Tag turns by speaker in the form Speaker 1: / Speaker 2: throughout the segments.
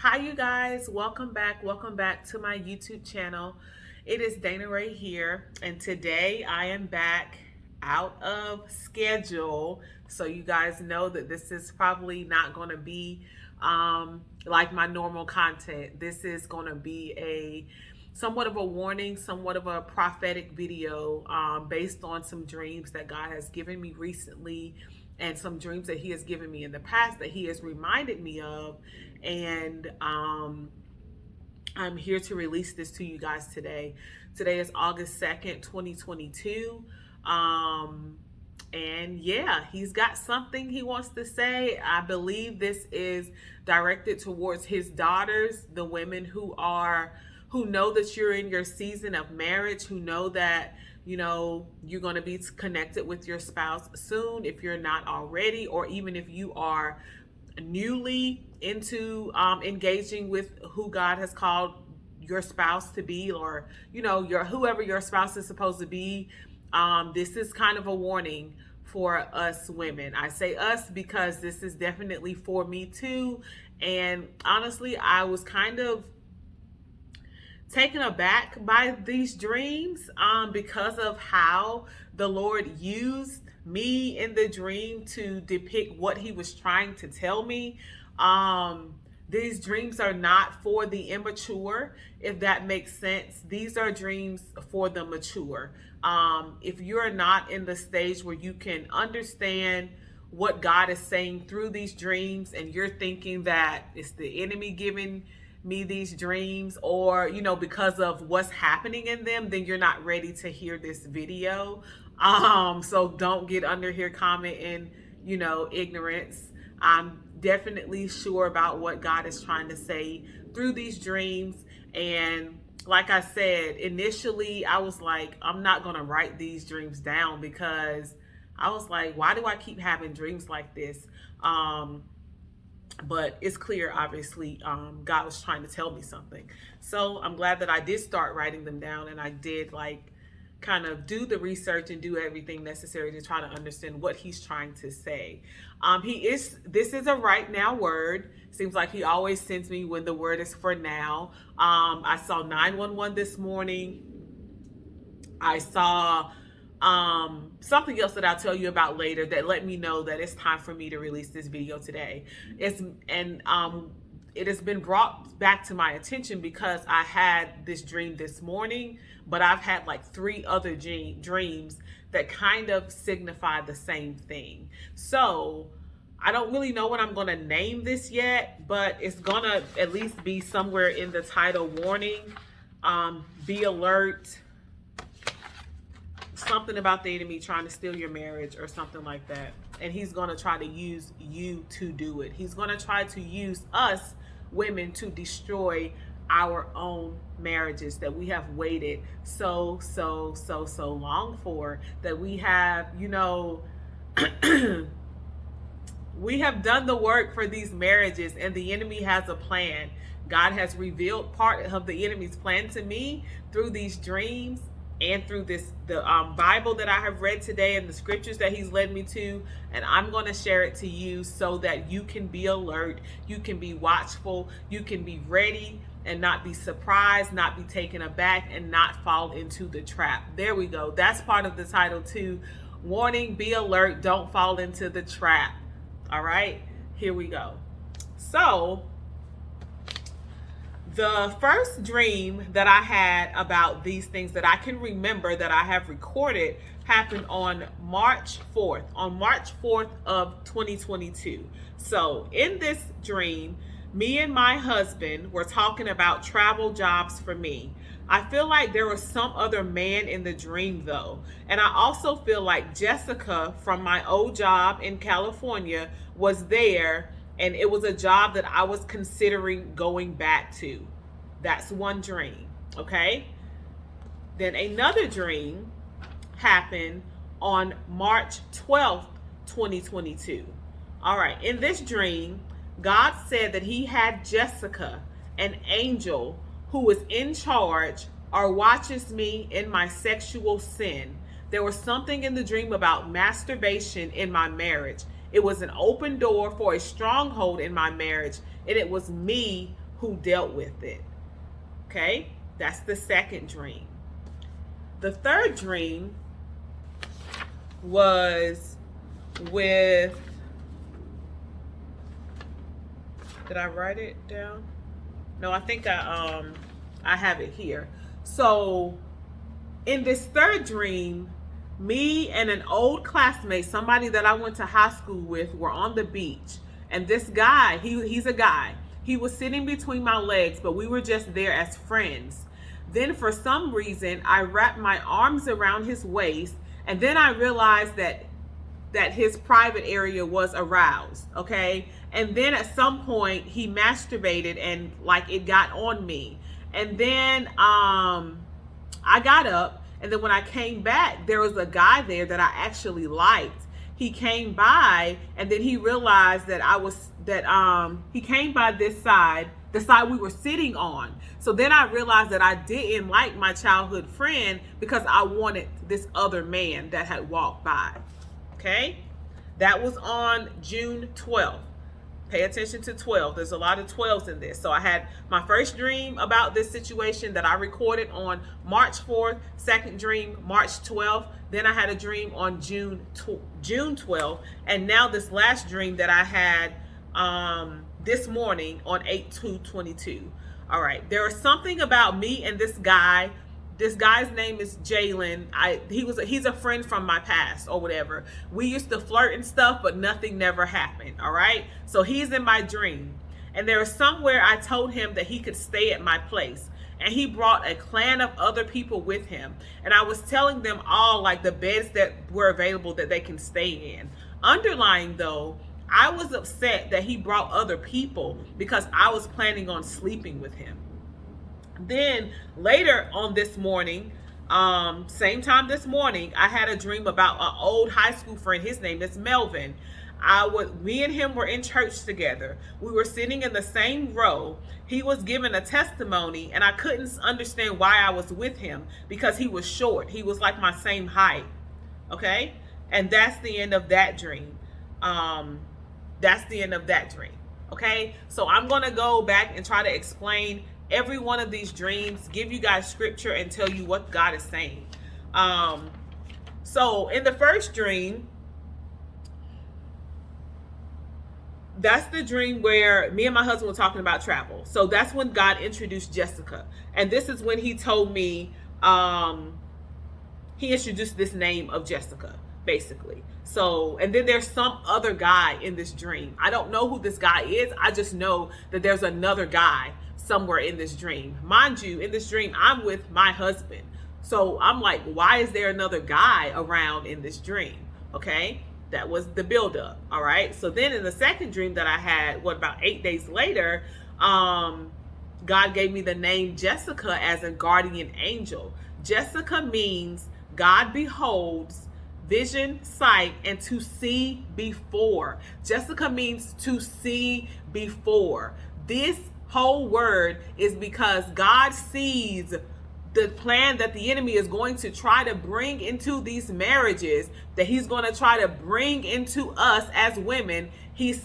Speaker 1: Hi, you guys. Welcome back. Welcome back to my YouTube channel. It is Dana Ray here, and today I am back out of schedule. So you guys know that this is probably not going to be like my normal content. This is going to be a somewhat of a warning, somewhat of a prophetic video based on some dreams that God has given me recently and some dreams that he has given me in the past that he has reminded me of. And I'm here to release this to you guys today. Today is August 2nd, 2022. And yeah, he's got something he wants to say. I believe this is directed towards his daughters, the women who know that you're in your season of marriage, who know that you're going to be connected with your spouse soon if you're not already, or even if you are newly into engaging with who God has called your spouse to be, or your whoever your spouse is supposed to be. This is kind of a warning for us women. I say us because this is definitely for me too. And honestly, I was kind of taken aback by these dreams because of how the Lord used me in the dream to depict what he was trying to tell me. These dreams are not for the immature, if that makes sense. These are dreams for the mature. If you're not in the stage where you can understand what God is saying through these dreams, and you're thinking that it's the enemy giving me these dreams, or because of what's happening in them, then you're not ready to hear this video. So don't get under here commenting ignorance. I'm definitely sure about what God is trying to say through these dreams. And like I said, initially I was like, I'm not going to write these dreams down, because I was like, why do I keep having dreams like this? But it's clear, obviously, God was trying to tell me something. So I'm glad that I did start writing them down, and I did kind of do the research and do everything necessary to try to understand what he's trying to say. This is a right now word. Seems like he always sends me when the word is for now. I saw 911 this morning. I saw something else that I'll tell you about later that let me know that it's time for me to release this video today. It has been brought back to my attention because I had this dream this morning, but I've had like 3 other dreams that kind of signify the same thing. So I don't really know what I'm going to name this yet, but it's going to at least be somewhere in the title: warning, be alert, something about the enemy trying to steal your marriage or something like that. And he's going to try to use you to do it. He's going to try to use us women to destroy our own marriages that we have waited so long for, that we have, we have done the work for these marriages, and the enemy has a plan. God has revealed part of the enemy's plan to me through these dreams and through the Bible that I have read today, and the scriptures that he's led me to. And I'm going to share it to you so that you can be alert, you can be watchful, you can be ready and not be surprised, not be taken aback, and not fall into the trap. There we go. That's part of the title too. Warning, be alert, don't fall into the trap. All right, here we go. So the first dream that I had about these things that I can remember that I have recorded happened on March 4th, of 2022. So in this dream, me and my husband were talking about travel jobs for me. I feel like there was some other man in the dream though. And I also feel like Jessica from my old job in California was there, and it was a job that I was considering going back to. That's one dream, okay? Then another dream happened on March 12th, 2022. All right, in this dream, God said that he had Jessica, an angel who was in charge or watches me in my sexual sin. There was something in the dream about masturbation in my marriage. It was an open door for a stronghold in my marriage, and it was me who dealt with it. Okay, that's the second dream. The third dream was with, did I write it down? No, I think I have it here. So in this third dream, me and an old classmate, somebody that I went to high school with, were on the beach. And this guy, he's a guy. He was sitting between my legs, but we were just there as friends. Then for some reason, I wrapped my arms around his waist, and then I realized that his private area was aroused, okay? And then at some point, he masturbated and like it got on me. And then I got up, and then when I came back, there was a guy there that I actually liked. He came by, and then he realized that he came by this side, the side we were sitting on. So then I realized that I didn't like my childhood friend because I wanted this other man that had walked by. Okay? That was on June 12th. Pay attention to 12. There's a lot of 12s in this. So I had my first dream about this situation that I recorded on March 4th, second dream March 12th. Then I had a dream on June 12th, and now this last dream that I had this morning on 8/2/22. All right, there was something about me and this guy. This guy's name is Jalen. He's a friend from my past or whatever. We used to flirt and stuff, but nothing never happened. All right, so he's in my dream, and there was somewhere I told him that he could stay at my place. And he brought a clan of other people with him. And I was telling them all like the beds that were available that they can stay in. Underlying though, I was upset that he brought other people because I was planning on sleeping with him. Then later on this morning, same time this morning, I had a dream about an old high school friend. His name is Melvin. Me and him were in church together. We were sitting in the same row. He was giving a testimony, and I couldn't understand why I was with him because he was short. He was like my same height. Okay? And that's the end of that dream. That's the end of that dream. Okay? So I'm going to go back and try to explain every one of these dreams, give you guys scripture, and tell you what God is saying. So in the first dream, that's the dream where me and my husband were talking about travel. So that's when God introduced Jessica. And this is when he told me, he introduced this name of Jessica, basically. So, and then there's some other guy in this dream. I don't know who this guy is. I just know that there's another guy somewhere in this dream. Mind you, in this dream, I'm with my husband. So I'm like, why is there another guy around in this dream? Okay? That was the buildup. All right. So then in the second dream that I had, about 8 days later, God gave me the name Jessica as a guardian angel. Jessica means God beholds, vision, sight, and to see before. Jessica means to see before. This whole word is because God sees the plan that the enemy is going to try to bring into these marriages, that he's going to try to bring into us as women. He's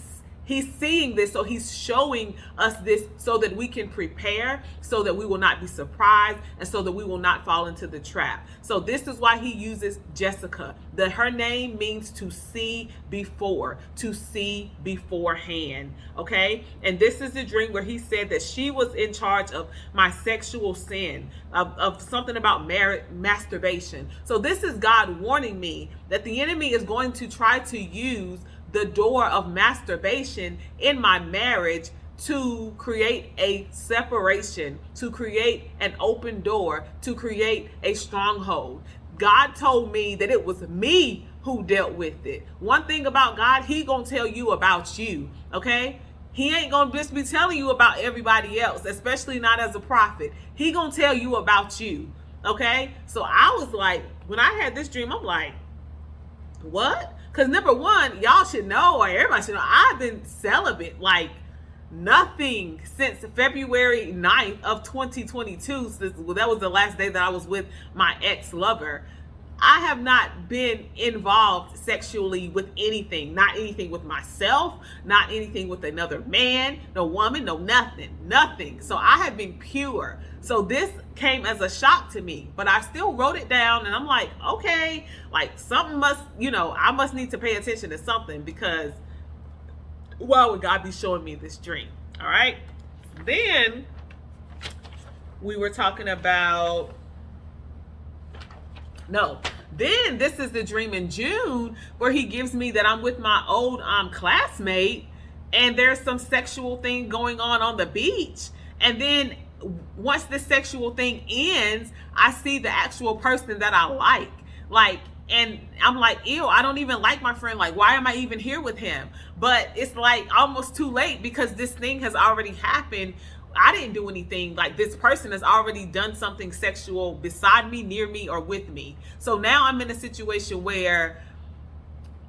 Speaker 1: seeing this, so he's showing us this so that we can prepare, so that we will not be surprised, and so that we will not fall into the trap. So this is why he uses Jessica. Her name means to see before, to see beforehand. Okay? And this is the dream where he said that she was in charge of my sexual sin, of something about masturbation. So this is God warning me that the enemy is going to try to use the door of masturbation in my marriage to create a separation, to create an open door, to create a stronghold. God told me that it was me who dealt with it. One thing about God, he gonna tell you about you, okay? He ain't gonna just be telling you about everybody else, especially not as a prophet. He gonna tell you about you, okay? So I was like, when I had this dream, I'm like, what? Because number one, y'all should know, or everybody should know, I've been celibate like nothing since February 9th of 2022. That was the last day that I was with my ex-lover. I have not been involved sexually with anything, not anything with myself, not anything with another man, no woman, no nothing. So I have been pure. So this came as a shock to me, but I still wrote it down, and I'm like, okay, like something must, I must need to pay attention to something, because why would God be showing me this dream? All right. Then we were talking about, then this is the dream in June where he gives me that I'm with my old classmate, and there's some sexual thing going on the beach. And then once the sexual thing ends, I see the actual person that I like, and I'm like, ew, I don't even like my friend. Like, why am I even here with him? But it's like almost too late, because this thing has already happened. I didn't do anything. Like, this person has already done something sexual beside me, near me, or with me. So now I'm in a situation where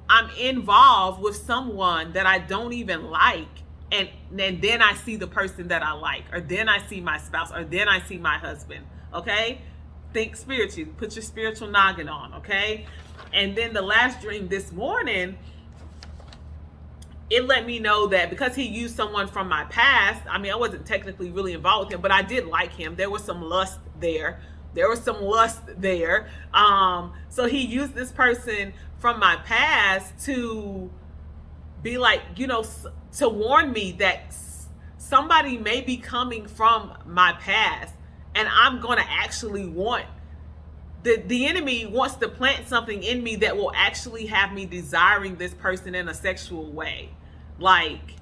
Speaker 1: I'm involved with someone that I don't even like. And then I see the person that I like, or then I see my spouse, or then I see my husband. Okay? Think spiritually. Put your spiritual noggin on. Okay? And then the last dream this morning, it let me know that because he used someone from my past, I mean, I wasn't technically really involved with him, but I did like him. There was some lust there. So he used this person from my past to be like, to warn me that somebody may be coming from my past, and I'm going to actually want, the enemy wants to plant something in me that will actually have me desiring this person in a sexual way. Like,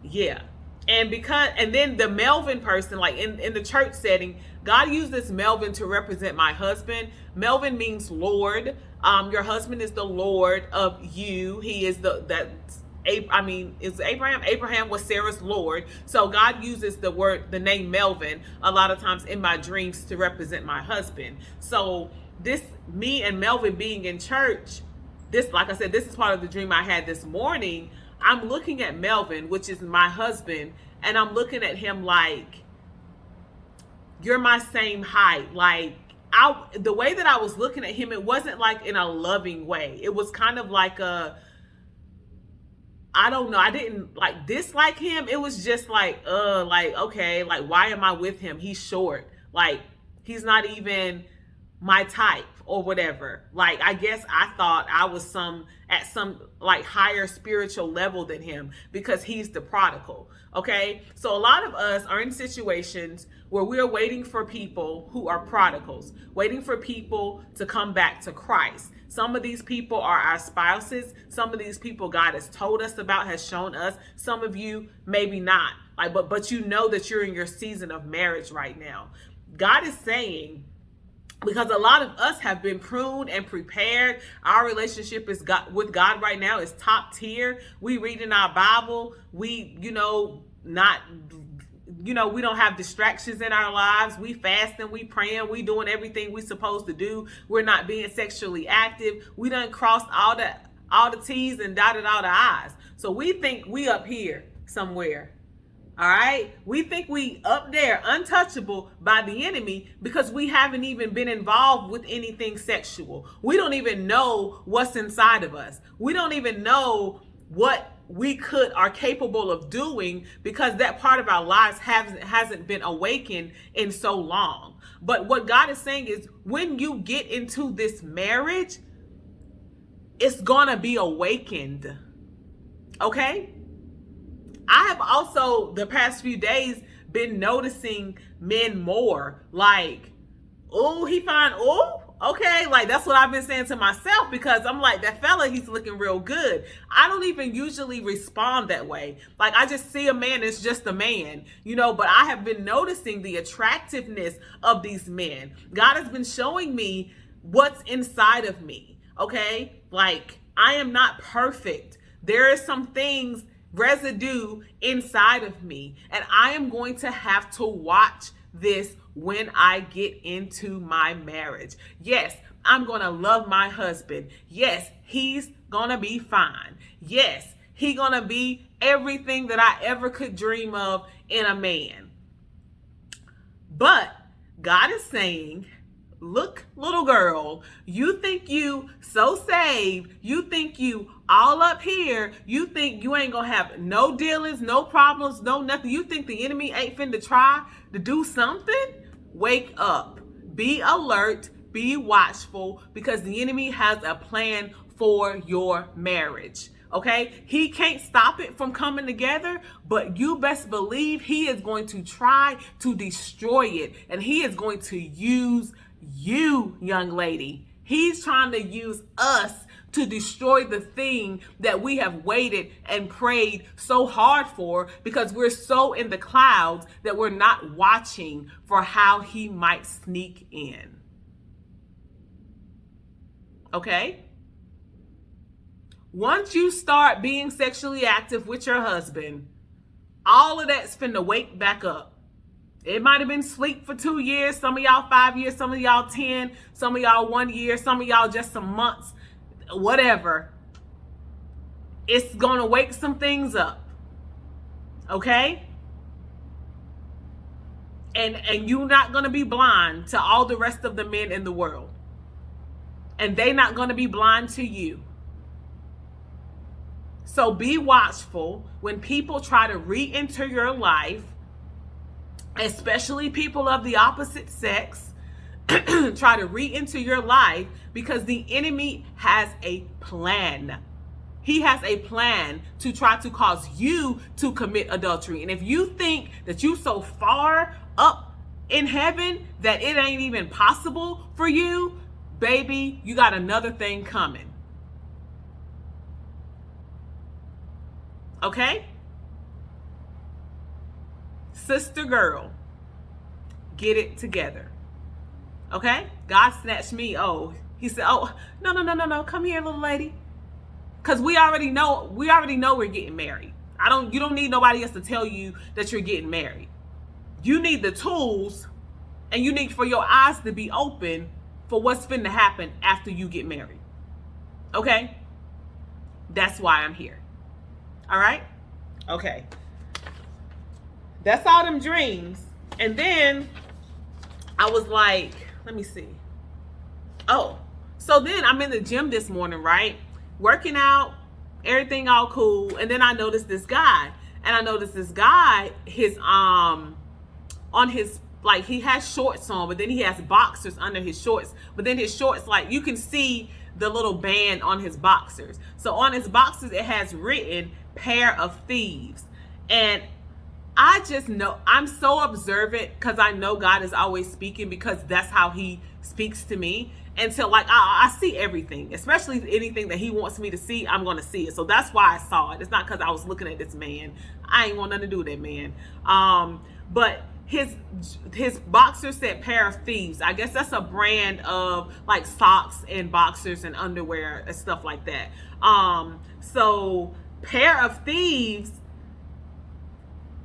Speaker 1: yeah. And then the Melvin person, like in the church setting, God used this Melvin to represent my husband. Melvin means Lord. Your husband is the Lord of you. He is it's Abraham. Abraham was Sarah's Lord. So God uses the name Melvin a lot of times in my dreams to represent my husband. So me and Melvin being in church, like I said, this is part of the dream I had this morning. I'm looking at Melvin, which is my husband, and I'm looking at him like, you're my same height. Like, the way that I was looking at him, it wasn't like in a loving way. It was kind of like I don't know. I didn't like dislike him. It was just like, okay, like, why am I with him? He's short. Like, he's not even my type or whatever. Like, I guess I thought I was at some like higher spiritual level than him, because he's the prodigal. Okay. So a lot of us are in situations where we are waiting for people who are prodigals, waiting for people to come back to Christ. Some of these people are our spouses. Some of these people God has told us about, has shown us. Some of you, maybe not. Like, but you know that you're in your season of marriage right now. God is saying, because a lot of us have been pruned and prepared. Our relationship with God right now is top tier. We read in our Bible. We, we don't have distractions in our lives. We fasting, we praying, we doing everything we supposed to do. We're not being sexually active. We done crossed all the T's and dotted all the I's. So we think we up here somewhere. All right. We think we up there, untouchable by the enemy, because we haven't even been involved with anything sexual. We don't even know what's inside of us. We don't even know what we are capable of doing, because that part of our lives hasn't been awakened in so long. But what God is saying is, when you get into this marriage, it's gonna be awakened. Okay? I have also, the past few days, been noticing men more like, oh, he fine. Oh, okay. Like, that's what I've been saying to myself, because I'm like, that fella, he's looking real good. I don't even usually respond that way. Like, I just see a man, it's just a man, but I have been noticing the attractiveness of these men. God has been showing me what's inside of me. Okay. Like, I am not perfect. There is some things, residue inside of me, and I am going to have to watch this when I get into my marriage. Yes, I'm going to love my husband. Yes, he's going to be fine. Yes, he's going to be everything that I ever could dream of in a man. But God is saying, Look, little girl, you think you so saved, you think you all up here, you think you ain't gonna have no dealings, no problems, no nothing. You think the enemy ain't finna try to do something? Wake up. Be alert. Be watchful, because the enemy has a plan for your marriage. Okay? He can't stop it from coming together, but you best believe he is going to try to destroy it. And he is going to use you, young lady. He's trying to use us to destroy the thing that we have waited and prayed so hard for, because we're so in the clouds that we're not watching for how he might sneak in. Okay? Once you start being sexually active with your husband, all of that's finna wake back up. It might have been sleep for 2 years, some of y'all 5 years, some of y'all 10, some of y'all 1 year, some of y'all just some months, whatever. It's gonna wake some things up. Okay? And you're not gonna be blind to all the rest of the men in the world. And they're not gonna be blind to you. So be watchful when people try to re-enter your life, especially people of the opposite sex, try to re-enter your life, because the enemy has a plan. He has a plan to try to cause you to commit adultery. And if you think that you so far up in heaven that it ain't even possible for you, baby, you got another thing coming. Okay? Sister girl, get it together. Okay? God snatched me. Oh, he said, oh, no. Come here, little lady. Because we already know we're getting married. You don't need nobody else to tell you that you're getting married. You need the tools, and you need for your eyes to be open for what's finna happen after you get married. Okay? That's why I'm here. All right? Okay. That's all them dreams. And then I was like, let me see. Oh, so then I'm in the gym this morning, right? Working out, everything all cool. And then I noticed this guy. And I noticed this guy, on his, like, he has shorts on, but then he has boxers under his shorts. But then his shorts, like, you can see the little band on his boxers. So on his boxers, it has written pair of thieves. And I just know, I'm so observant, because I know God is always speaking, because that's how he speaks to me. And so, like, I see everything, especially anything that he wants me to see, I'm going to see it. So that's why I saw it. It's not because I was looking at this man. I ain't want nothing to do with that man. But his boxer said pair of thieves. I guess that's a brand of, like, socks and boxers and underwear and stuff like that. So pair of thieves,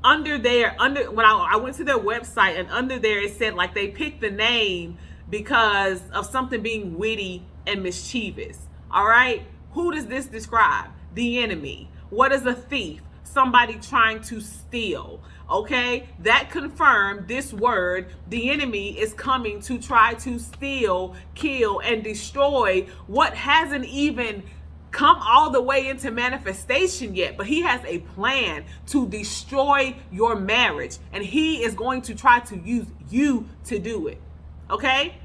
Speaker 1: when I went to their website, and under there it said, like, they picked the name because of something being witty and mischievous. All right? Who does this describe? The enemy. What is a thief? Somebody trying to steal. Okay? That confirmed this word. The enemy is coming to try to steal, kill, and destroy what hasn't even come all the way into manifestation yet, but he has a plan to destroy your marriage, and he is going to try to use you to do it. Okay?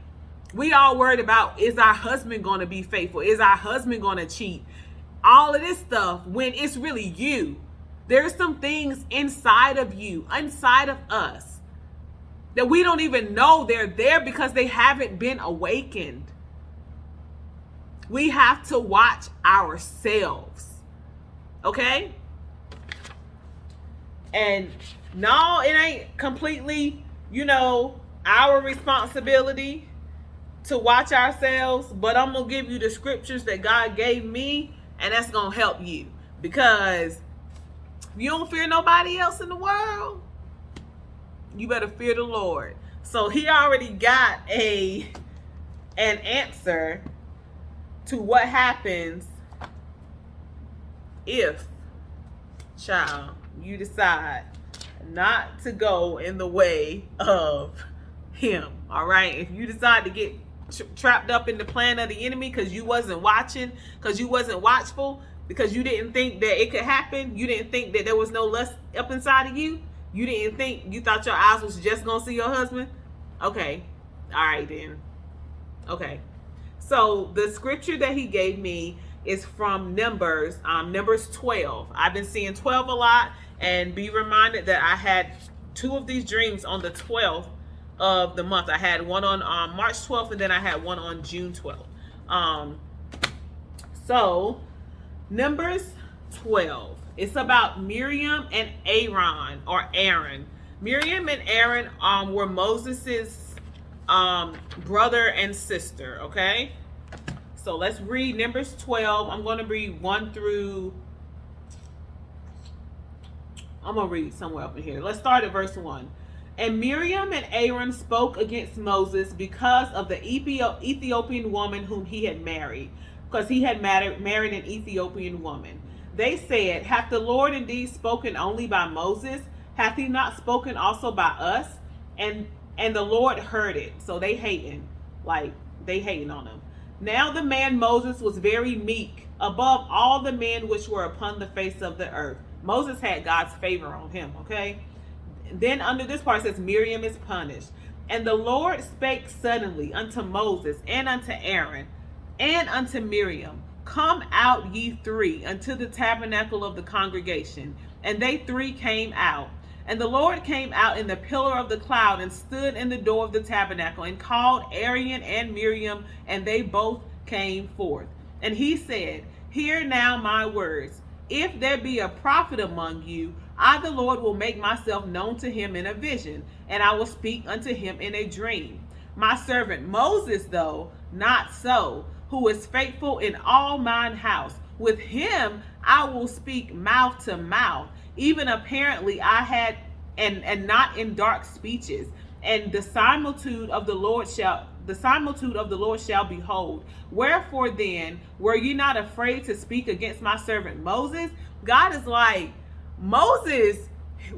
Speaker 1: We all worried about, is our husband going to be faithful? Is our husband going to cheat? All of this stuff, when it's really you. There's some things inside of you, inside of us, that we don't even know they're there because they haven't been awakened. We have to watch ourselves. Okay? And no, it ain't completely, our responsibility to watch ourselves, but I'm going to give you the scriptures that God gave me, and that's going to help you. Because if you don't fear nobody else in the world, you better fear the Lord. So he already got an answer to what happens if, child, you decide not to go in the way of him. All right. If you decide to get trapped up in the plan of the enemy because you wasn't watching, because you wasn't watchful, because you didn't think that it could happen, you didn't think that there was no lust up inside of you, you thought your eyes was just gonna see your husband. Okay. All right then. Okay. So the scripture that he gave me is from Numbers 12. I've been seeing 12 a lot, and be reminded that I had 2 of these dreams on the 12th of the month. I had one on March 12th, and then I had one on June 12th. So Numbers 12. It's about Miriam and Aaron. Miriam and Aaron were Moses's brother and sister. Okay. So let's read Numbers 12. I'm going to read 1 through. I'm going to read somewhere up in here. Let's start at verse 1. And Miriam and Aaron spoke against Moses because of the Ethiopian woman whom he had married, because he had married an Ethiopian woman. They said, hath the Lord indeed spoken only by Moses? Hath he not spoken also by us? And the Lord heard it. So they hating on him. Now the man Moses was very meek above all the men which were upon the face of the earth. Moses had God's favor on him, okay? Then under this part it says Miriam is punished. And the Lord spake suddenly unto Moses and unto Aaron and unto Miriam, come out ye 3 unto the tabernacle of the congregation. And they 3 came out. And the Lord came out in the pillar of the cloud and stood in the door of the tabernacle and called Aaron and Miriam, and they both came forth. And he said, hear now my words. If there be a prophet among you, I the Lord will make myself known to him in a vision, and I will speak unto him in a dream. My servant Moses, though, not so, who is faithful in all mine house. With him I will speak mouth to mouth, even apparently I had, and not in dark speeches. And the similitude of the Lord shall behold. Wherefore then were you not afraid to speak against my servant Moses? God is like, Moses,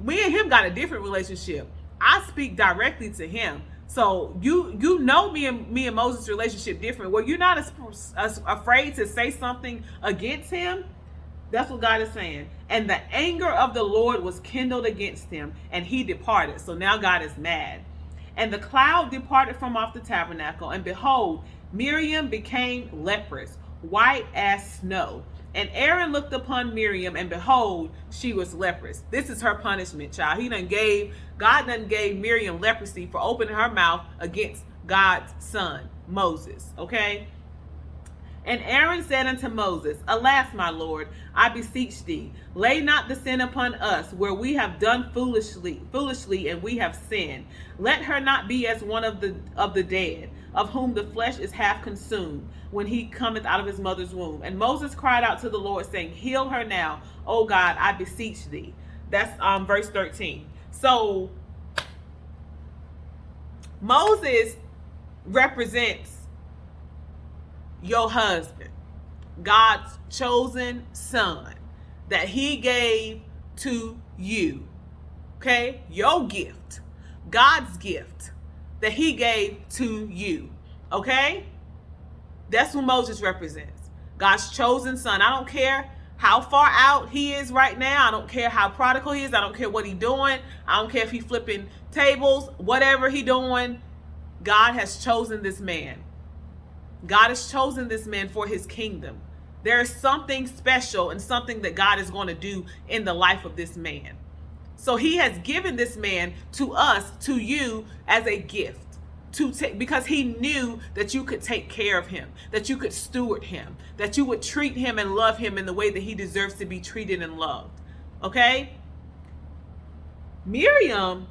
Speaker 1: me and him got a different relationship. I speak directly to him. So you know me and Moses' relationship different. Were you not as afraid to say something against him? That's what God is saying. And the anger of the Lord was kindled against him, and he departed. So now God is mad. And the cloud departed from off the tabernacle, and behold, Miriam became leprous, white as snow. And Aaron looked upon Miriam, and behold, she was leprous. This is her punishment, child. God done gave Miriam leprosy for opening her mouth against God's son, Moses. Okay? And Aaron said unto Moses, alas, my Lord, I beseech thee, lay not the sin upon us, where we have done foolishly, and we have sinned. Let her not be as one of the dead, of whom the flesh is half consumed, when he cometh out of his mother's womb. And Moses cried out to the Lord, saying, heal her now, O God, I beseech thee. That's verse 13. So Moses represents your husband, God's chosen son that he gave to you. Okay? Your gift, God's gift that he gave to you. Okay? That's who Moses represents. God's chosen son. I don't care how far out he is right now. I don't care how prodigal he is. I don't care what he's doing. I don't care if he's flipping tables, whatever he's doing. God has chosen this man. God has chosen this man for his kingdom. There is something special and something that God is going to do in the life of this man. So he has given this man to us, to you, as a gift. Because he knew that you could take care of him, that you could steward him, that you would treat him and love him in the way that he deserves to be treated and loved. Okay? Miriam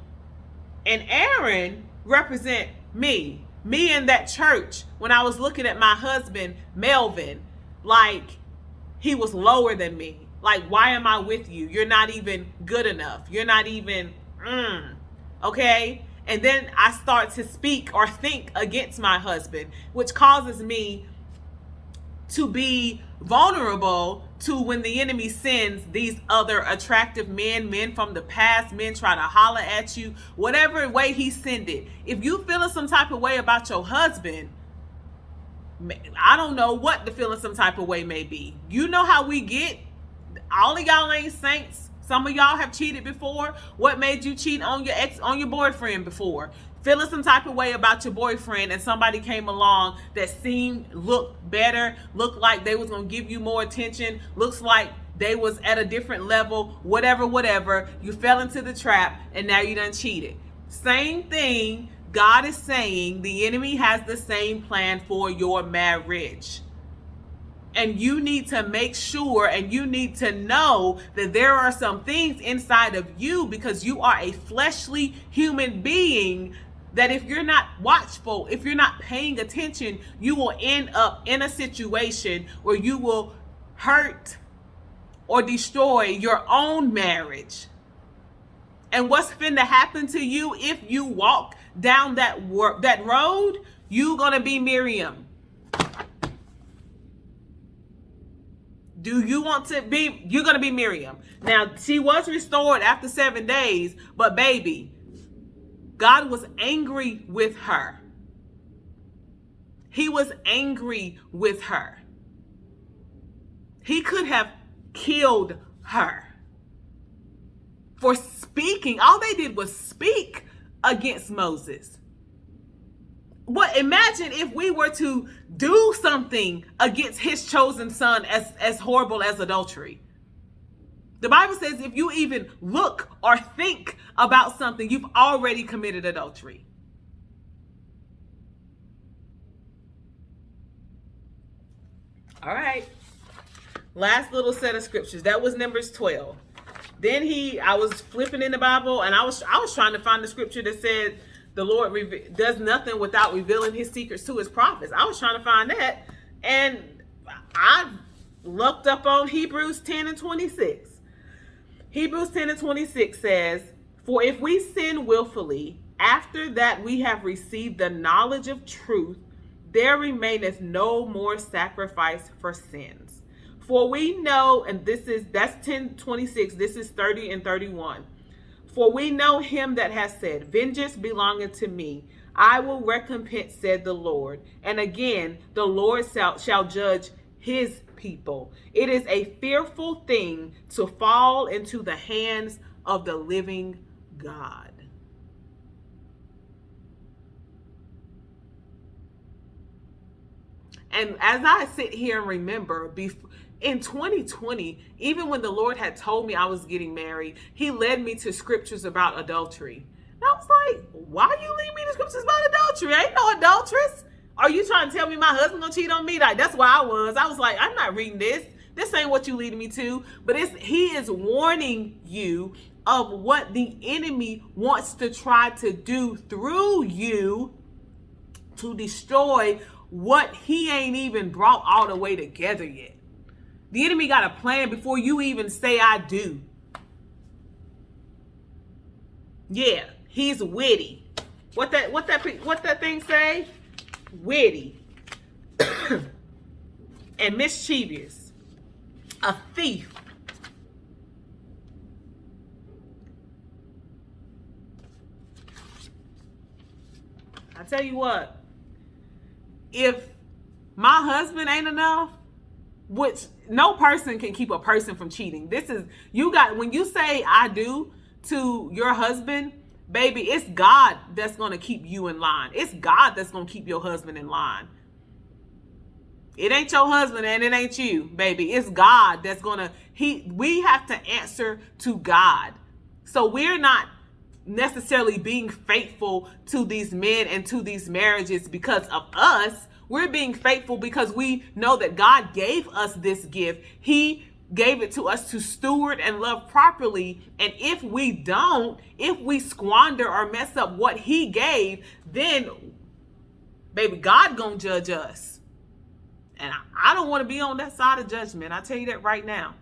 Speaker 1: and Aaron represent me in that church when I was looking at my husband, Melvin, like he was lower than me. Like, why am I with you? You're not even good enough. You're not even, okay? And then I start to speak or think against my husband, which causes me to be vulnerable to when the enemy sends these other attractive men from the past, men try to holler at you, whatever way he send it. If you feeling some type of way about your husband, I don't know what the feeling some type of way may be. You know how we get. All of y'all ain't saints. Some of y'all have cheated before. What made you cheat on your boyfriend before? Feeling some type of way about your boyfriend, and somebody came along that looked better, looked like they was gonna give you more attention, looks like they was at a different level, whatever. You fell into the trap, and now you done cheated. Same thing. God is saying the enemy has the same plan for your marriage. And you need to make sure, and you need to know that there are some things inside of you, because you are a fleshly human being, that if you're not watchful, if you're not paying attention, you will end up in a situation where you will hurt or destroy your own marriage. And what's finna happen to you if you walk down that road? You're gonna be Miriam. Do you want to be? You're gonna be Miriam. Now, she was restored after 7 days, but baby, God was angry with her. He was angry with her. He could have killed her for speaking. All they did was speak against Moses. What? Imagine if we were to do something against his chosen son as horrible as adultery. The Bible says if you even look or think about something, you've already committed adultery. All right. Last little set of scriptures. That was Numbers 12. Then I was flipping in the Bible, and I was trying to find the scripture that said the Lord does nothing without revealing his secrets to his prophets. I was trying to find that, and I looked up on Hebrews 10 and 26. Hebrews 10 and 26 says, "For if we sin willfully, after that we have received the knowledge of truth, there remaineth no more sacrifice for sins. For we know," and that's 10:26, this is 30 and 31. "For we know him that has said, Vengeance belongeth to me, I will recompense, said the Lord. And again, the Lord shall judge his people. It is a fearful thing to fall into the hands of the living God." And as I sit here and remember, in 2020, even when the Lord had told me I was getting married, he led me to scriptures about adultery. And I was like, why are you leading me to scriptures about adultery? I ain't no adulteress. Are you trying to tell me my husband gonna cheat on me? Like, that's where I was like, I'm not reading this. This ain't what you leading me to. But he is warning you of what the enemy wants to try to do through you to destroy what he ain't even brought all the way together yet. The enemy got a plan before you even say I do. Yeah, he's witty. What that thing say? Witty and mischievous, a thief. I tell you what, if my husband ain't enough, which no person can keep a person from cheating. When you say I do to your husband, baby, it's God that's going to keep you in line. It's God that's going to keep your husband in line. It ain't your husband and it ain't you, baby. It's God that's going to, we have to answer to God. So we're not necessarily being faithful to these men and to these marriages because of us. We're being faithful because we know that God gave us this gift. He gave it to us to steward and love properly. And if we squander or mess up what he gave, then baby, God gonna judge us. And I don't want to be on that side of judgment. I tell you that right now.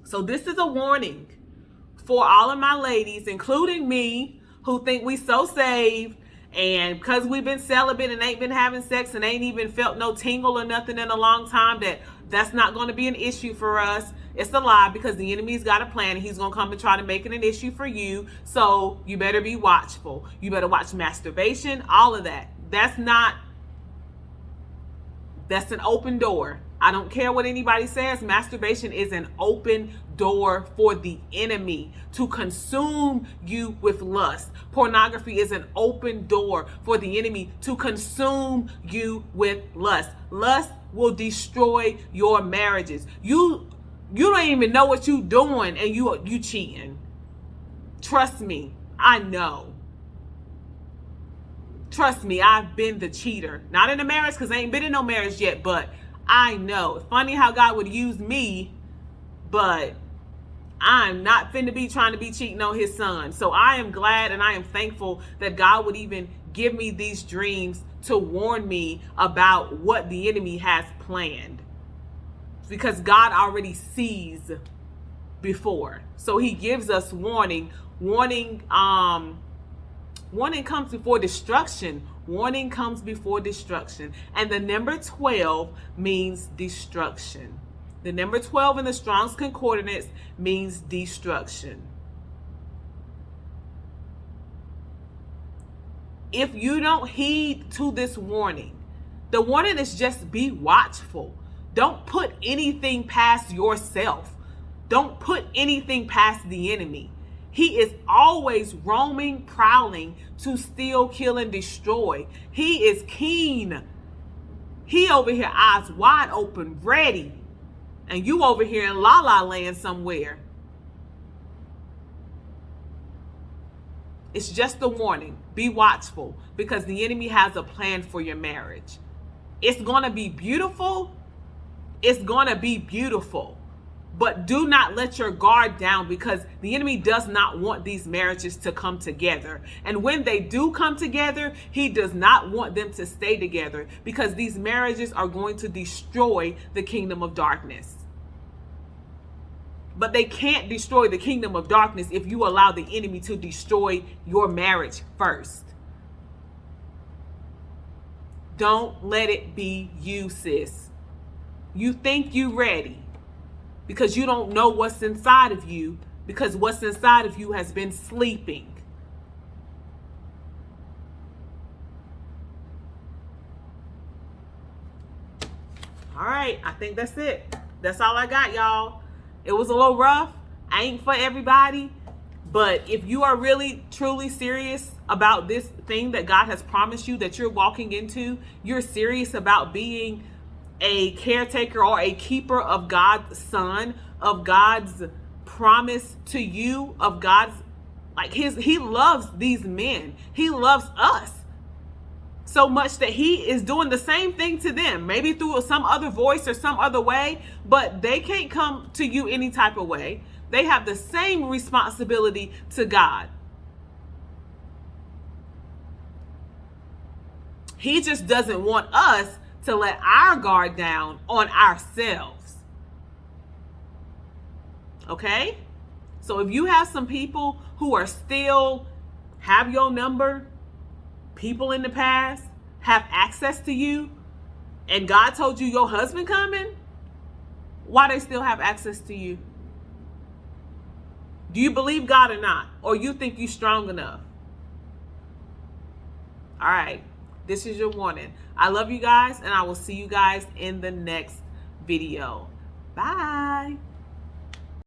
Speaker 1: So this is a warning for all of my ladies, including me, who think we so saved And because we've been celibate and ain't been having sex and ain't even felt no tingle or nothing in a long time, that's not going to be an issue for us. It's a lie, because the enemy's got a plan and he's going to come and try to make it an issue for you. So you better be watchful. You better watch masturbation, all of that. That's an open door. I don't care what anybody says. Masturbation is an open door for the enemy to consume you with lust. Pornography is an open door for the enemy to consume you with lust. Lust will destroy your marriages. You don't even know what you're doing, and you cheating. Trust me, I know. Trust me, I've been the cheater. Not in a marriage, because I ain't been in no marriage yet, but I know. Funny how God would use me, but I'm not finna be trying to be cheating on his son. So I am glad and I am thankful that God would even give me these dreams to warn me about what the enemy has planned. Because God already sees before. So he gives us warning. Warning comes before destruction. Warning comes before destruction. And the number 12 means destruction. The number 12 in the Strong's Concordance means destruction. If you don't heed to this warning, the warning is just be watchful. Don't put anything past yourself. Don't put anything past the enemy. He is always roaming, prowling to steal, kill, and destroy. He is keen. He over here, eyes wide open, ready. And you over here in La La Land somewhere. It's just a warning. Be watchful, because the enemy has a plan for your marriage. It's going to be beautiful. It's going to be beautiful. But do not let your guard down, because the enemy does not want these marriages to come together. And when they do come together, he does not want them to stay together, because these marriages are going to destroy the kingdom of darkness. But they can't destroy the kingdom of darkness if you allow the enemy to destroy your marriage first. Don't let it be you, sis. You think you ready because you don't know what's inside of you, because what's inside of you has been sleeping. All right, I think that's it. That's all I got, y'all. It was a little rough. I ain't for everybody. But if you are really, truly serious about this thing that God has promised you that you're walking into, you're serious about being a caretaker or a keeper of God's son, of God's promise to you, of God's, he loves these men. He loves us so much that he is doing the same thing to them, maybe through some other voice or some other way, but they can't come to you any type of way. They have the same responsibility to God. He just doesn't want us to let our guard down on ourselves. Okay? So if you have some people who are still have your number, people in the past have access to you, and God told you your husband coming, why they still have access to you? Do you believe God or not? Or you think you're strong enough? All right. This is your warning. I love you guys, and I will see you guys in the next video. Bye.